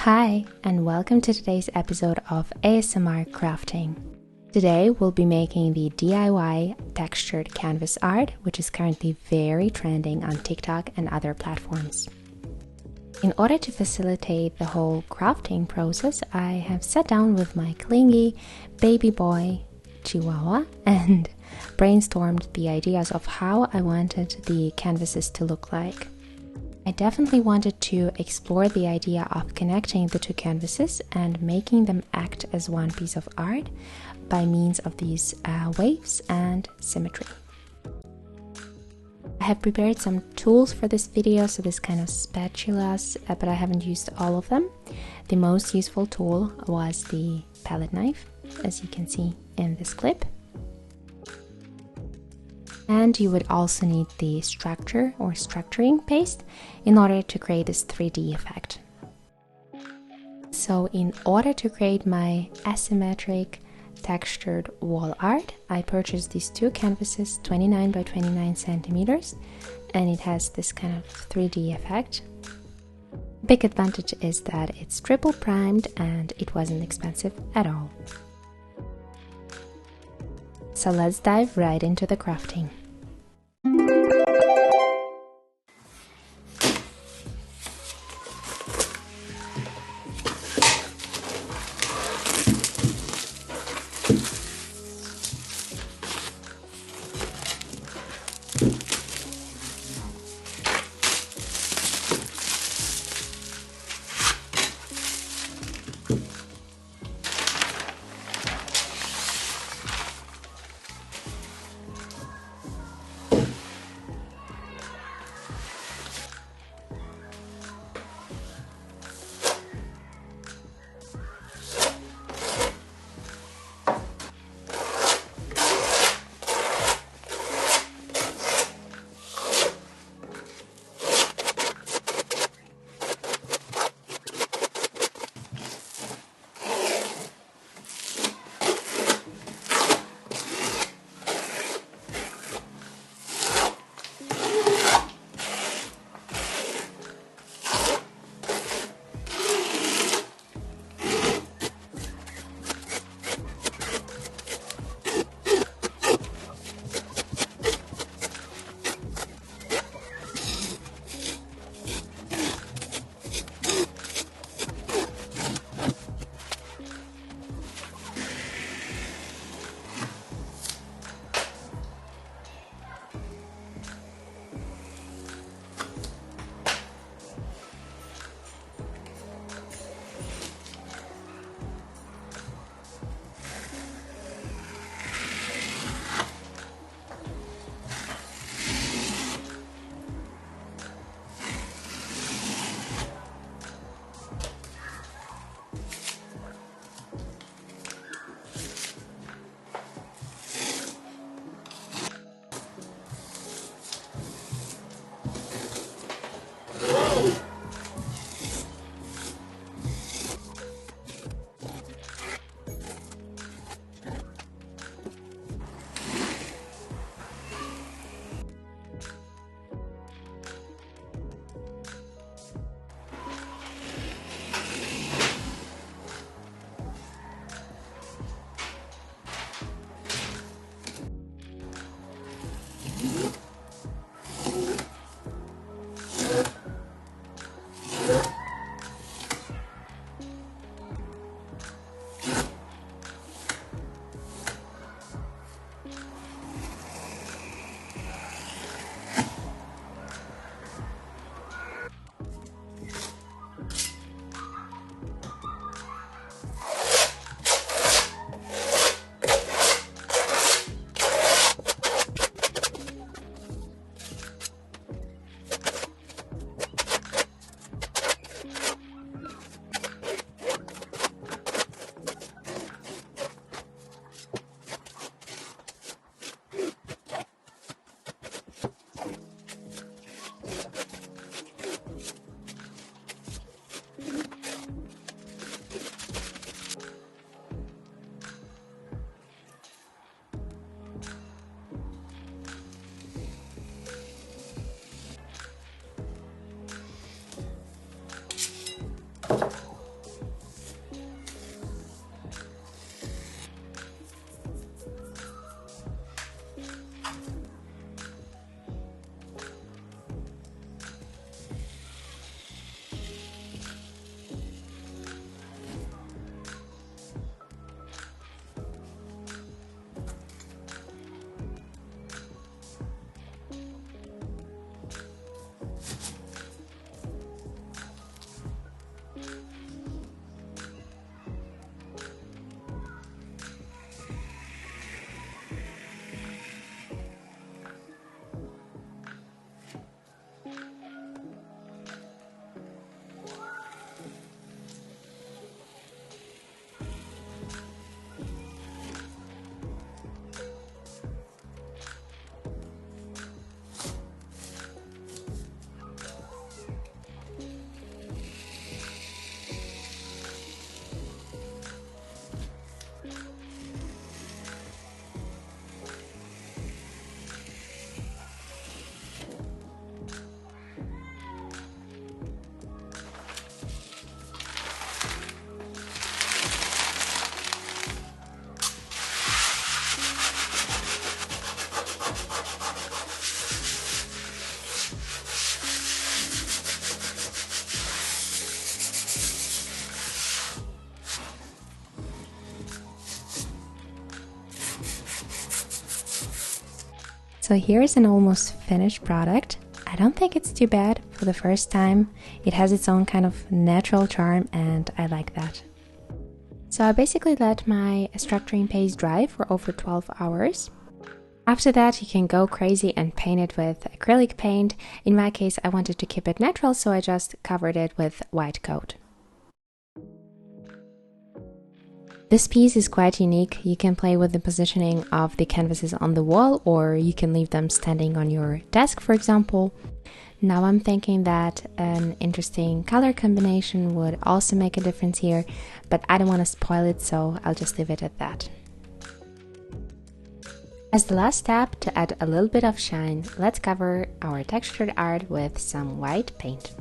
Hi, and welcome to today's episode of ASMR Crafting. Today we'll be making the DIY textured canvas art, which is currently very trending on TikTok and other platforms. In order to facilitate the whole crafting process, I have sat down with my clingy baby boy Chihuahua and brainstormed the ideas of how I wanted the canvases to look like. I definitely wanted to explore the idea of connecting the two canvases and making them act as one piece of art by means of these waves and symmetry. I have prepared some tools for this video, so this kind of spatulas, but I haven't used all of them. The most useful tool was the palette knife, as you can see in this clip. And you would also need the structure or structuring paste in order to create this 3D effect. So in order to create my asymmetric textured wall art, I purchased these two canvases, 29 by 29 centimeters, and it has this kind of 3D effect. Big advantage is that it's triple primed and it wasn't expensive at all. So let's dive right into the crafting. So here's an almost finished product. I don't think it's too bad for the first time. It has its own kind of natural charm and I like that. So I basically let my structuring paste dry for over 12 hours. After that, you can go crazy and paint it with acrylic paint. In my case, I wanted to keep it natural, so I just covered it with white coat. This piece is quite unique. You can play with the positioning of the canvases on the wall, or you can leave them standing on your desk, for example. Now I'm thinking that an interesting color combination would also make a difference here, but I don't want to spoil it, so I'll just leave it at that. As the last step, to add a little bit of shine, let's cover our textured art with some white paint.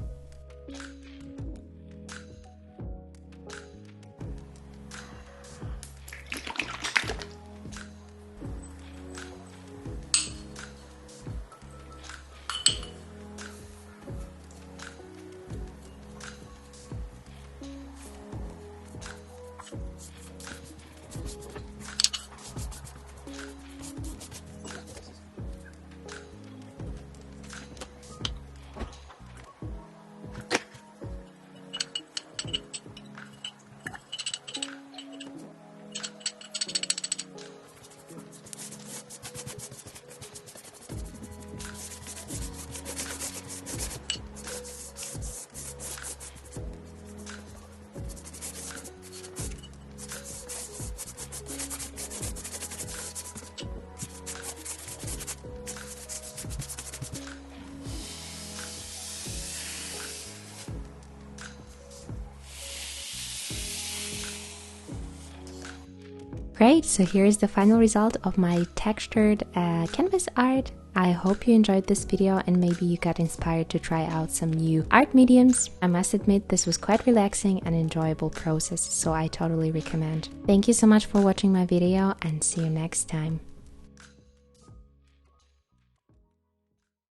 Great, so here's the final result of my textured canvas art. I hope you enjoyed this video and maybe you got inspired to try out some new art mediums. I must admit this was quite relaxing and enjoyable process, so I totally recommend. Thank you so much for watching my video and see you next time.